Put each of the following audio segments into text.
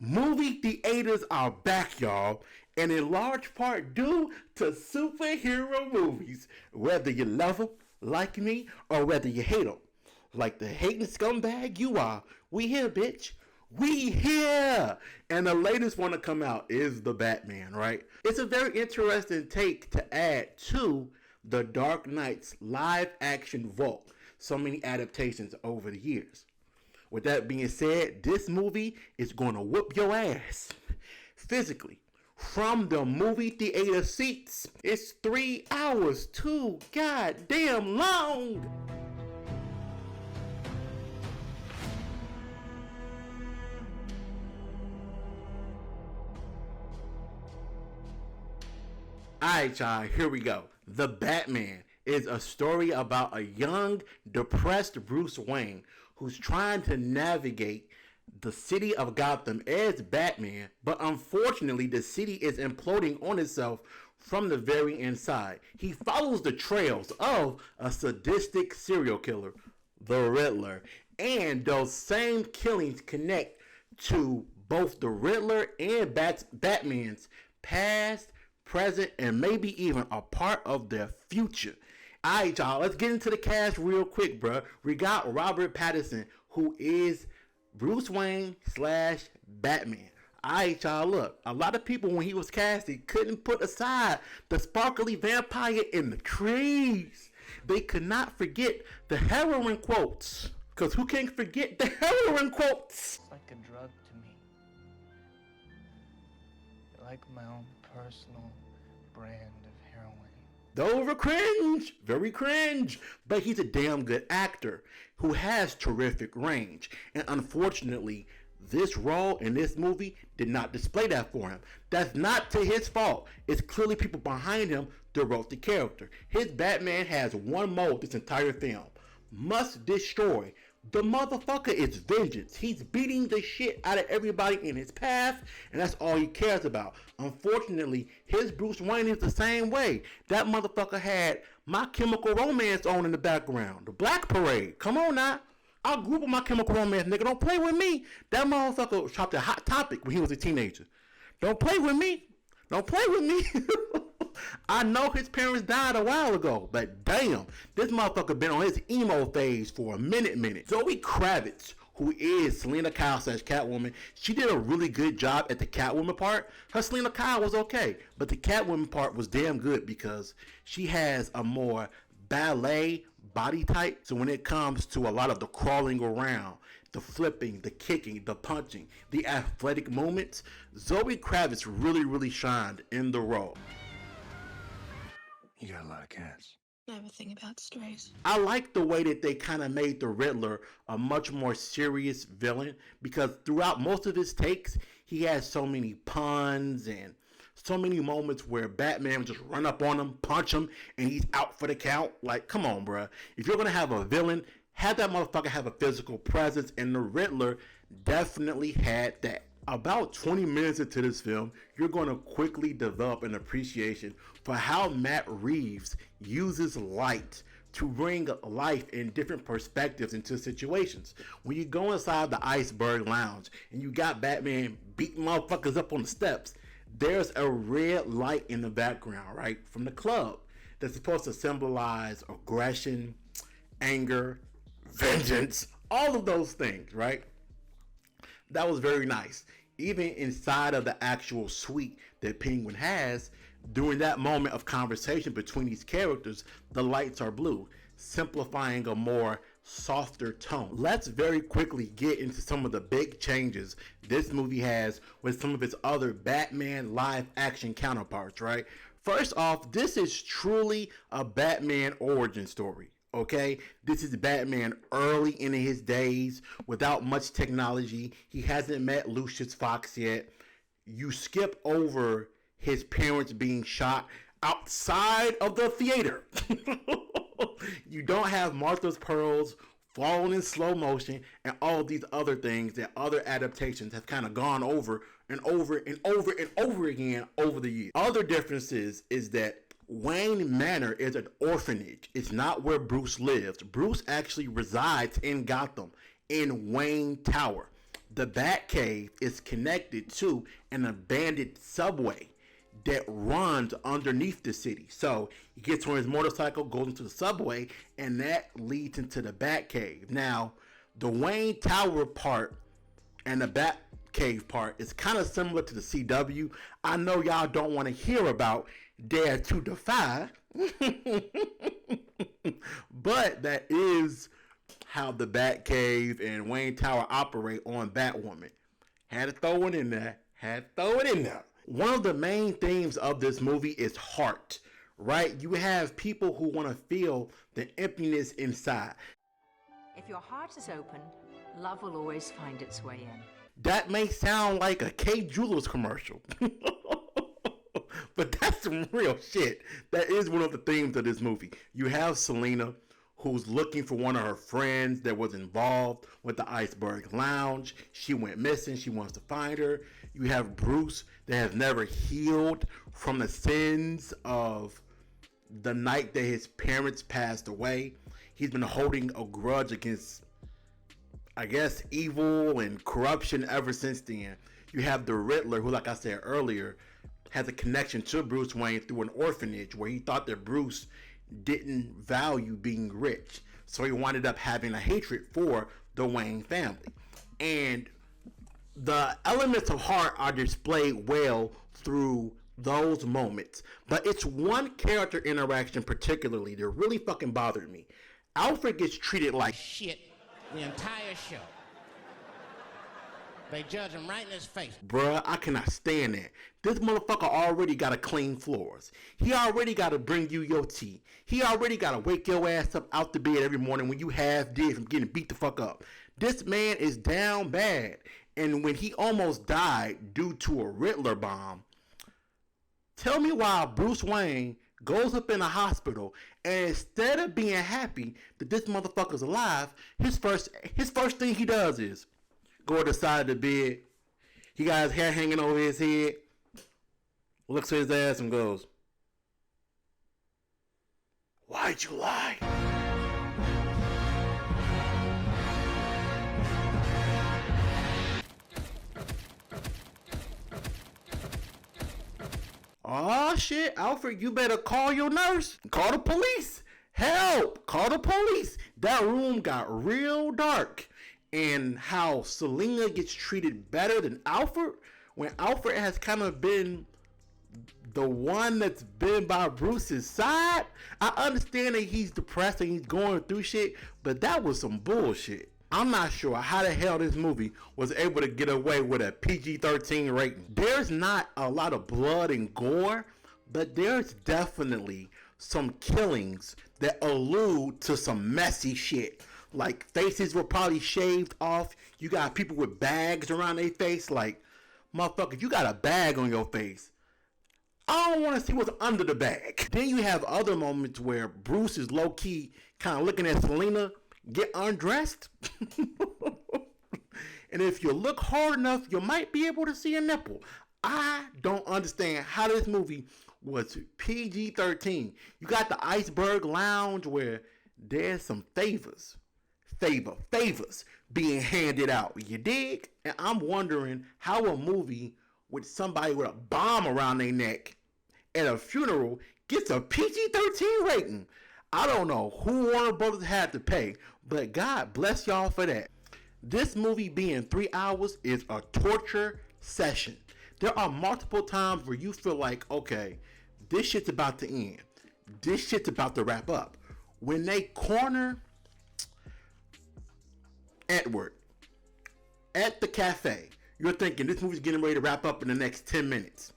Movie theaters are back, y'all, and in large part due to superhero movies. Whether you love them, like me, or whether you hate them, like the hating scumbag you are, we here, bitch. We here! And the latest one to come out is The Batman, right? It's a very interesting take to add to The Dark Knight's live action vault. So many adaptations over the years. With that being said, this movie is going to whoop your ass physically from the movie theater seats. It's 3 hours too goddamn long. Alright, y'all, here we go. The Batman is a story about a young, depressed Bruce Wayne who's trying to navigate the city of Gotham as Batman, but unfortunately the city is imploding on itself from the very inside. He follows the trails of a sadistic serial killer, the Riddler, and those same killings connect to both the Riddler and Batman's past, present, and maybe even a part of their future. Alright, y'all, let's get into the cast real quick, bruh. We got Robert Pattinson, who is Bruce Wayne slash Batman. Alright, y'all, look, a lot of people when he was casted couldn't put aside the sparkly vampire in the trees. They could not forget the heroin quotes. Because who can't forget the heroin quotes? It's like a drug to me. Like my own personal brand of heroin. Those were cringe, very cringe, but he's a damn good actor who has terrific range, and unfortunately this role in this movie did not display that for him. That's not to his fault. It's clearly people behind him that wrote the character. His Batman has one mode this entire film: must destroy. The motherfucker is vengeance. He's beating the shit out of everybody in his path, and that's all he cares about. Unfortunately, his Bruce Wayne is the same way. That motherfucker had My Chemical Romance on in the background. The Black Parade. Come on now. I'll group with My Chemical Romance, nigga. Don't play with me. That motherfucker chopped a Hot Topic when he was a teenager. Don't play with me. Don't play with me. I know his parents died a while ago, but damn, this motherfucker been on his emo phase for a minute. Zoe Kravitz, who is Selena Kyle slash Catwoman, she did a really good job at the Catwoman part. Her Selena Kyle was okay, but the Catwoman part was damn good because she has a more ballet body type. So when it comes to a lot of the crawling around, the flipping, the kicking, the punching, the athletic movements, Zoe Kravitz really shined in the role. You got a lot of cats. I have a thing about strays. I like the way that they kind of made the Riddler a much more serious villain, because throughout most of his takes, he has so many puns and so many moments where Batman just run up on him, punch him, and he's out for the count. Like, come on, bruh. If you're going to have a villain, have that motherfucker have a physical presence, and the Riddler definitely had that. About 20 minutes into this film, you're going to quickly develop an appreciation for how Matt Reeves uses light to bring life in different perspectives into situations. When you go inside the Iceberg Lounge and you got Batman beating motherfuckers up on the steps, there's a red light in the background, right, from the club that's supposed to symbolize aggression, anger, vengeance, all of those things, right? That was very nice. Even inside of the actual suite that Penguin has, during that moment of conversation between these characters, the lights are blue, simplifying a more softer tone. Let's very quickly get into some of the big changes this movie has with some of its other Batman live action counterparts, right? First off, this is truly a Batman origin story. Okay, this is Batman early in his days without much technology. He hasn't met Lucius Fox yet. You skip over his parents being shot outside of the theater. You don't have Martha's Pearls falling in slow motion and all these other things that other adaptations have kind of gone over and over and over and over again over the years. Other differences is that Wayne Manor is an orphanage. It's not where Bruce lives. Bruce actually resides in Gotham, in Wayne Tower. The Batcave is connected to an abandoned subway that runs underneath the city. So he gets on his motorcycle, goes into the subway, and that leads into the Batcave. Now, the Wayne Tower part and the Batcave part is kind of similar to the CW. I know y'all don't want to hear about Dare to Defy, but that is how the Batcave and Wayne Tower operate on Batwoman. Had to throw it in there. One of the main themes of this movie is heart, right? You have people who want to feel the emptiness inside. If your heart is open, love will always find its way in. That may sound like a K Jewelers commercial. But that's some real shit. That is one of the themes of this movie. You have Selena, who's looking for one of her friends that was involved with the Iceberg Lounge. She went missing. She wants to find her. You have Bruce that has never healed from the sins of the night that his parents passed away. He's been holding a grudge against, I guess, evil and corruption ever since then. You have the Riddler, who, like I said earlier, has a connection to Bruce Wayne through an orphanage where he thought that Bruce didn't value being rich. So he wound up having a hatred for the Wayne family. And the elements of heart are displayed well through those moments. But it's one character interaction particularly that really fucking bothered me. Alfred gets treated like shit the entire show. They judge him right in his face. Bruh, I cannot stand that. This motherfucker already gotta clean floors. He already gotta bring you your tea. He already gotta wake your ass up out the bed every morning when you half dead from getting beat the fuck up. This man is down bad. And when he almost died due to a Riddler bomb, tell me why Bruce Wayne goes up in a hospital and instead of being happy that this motherfucker's alive, his first thing he does is go to the side of the bed. He got his hair hanging over his head. Looks at his ass and goes, "Why'd you lie?" Oh shit, Alfred, you better call your nurse. Call the police. Help! Call the police. That room got real dark. And how Selena gets treated better than Alfred, when Alfred has kind of been the one that's been by Bruce's side. I understand that he's depressed and he's going through shit, but that was some bullshit. I'm not sure how the hell this movie was able to get away with a PG-13 rating. There's not a lot of blood and gore, but there's definitely some killings that allude to some messy shit. Like, faces were probably shaved off. You got people with bags around their face. Like, motherfucker, you got a bag on your face. I don't want to see what's under the bag. Then you have other moments where Bruce is low-key kind of looking at Selena get undressed. And if you look hard enough, you might be able to see a nipple. I don't understand how this movie was PG-13. You got the Iceberg Lounge where there's some favors being handed out. You dig? And I'm wondering how a movie with somebody with a bomb around their neck at a funeral gets a PG-13 rating. I don't know who Warner Brothers had to pay, but God bless y'all for that. This movie being 3 hours is a torture session. There are multiple times where you feel like, okay, this shit's about to end. This shit's about to wrap up. When they corner Edward at the cafe, you're thinking this movie's getting ready to wrap up in the next 10 minutes.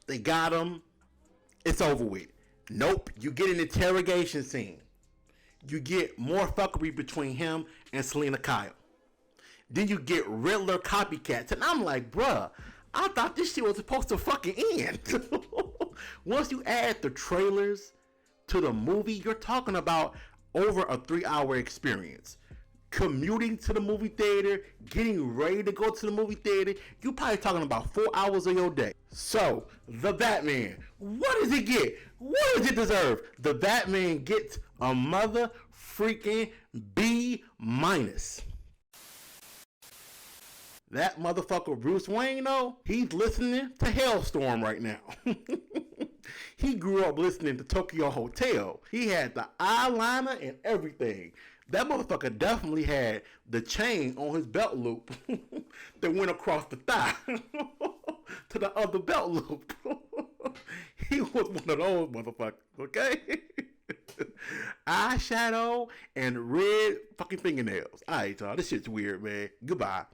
They got him. It's over with. Nope. You get an interrogation scene. You get more fuckery between him and Selena Kyle. Then you get Riddler copycats. And I'm like, bruh, I thought this shit was supposed to fucking end. Once you add the trailers to the movie, you're talking about over a 3-hour experience. Commuting to the movie theater, getting ready to go to the movie theater, you're probably talking about 4 hours of your day. So, The Batman, what does it get? What does it deserve? The Batman gets a mother freaking B-. That motherfucker Bruce Wayne, though, he's listening to Hellstorm right now. He grew up listening to Tokyo Hotel. He had the eyeliner and everything. That motherfucker definitely had the chain on his belt loop that went across the thigh to the other belt loop. He was one of those motherfuckers, okay? Eyeshadow and red fucking fingernails. Alright, y'all, this shit's weird, man. Goodbye.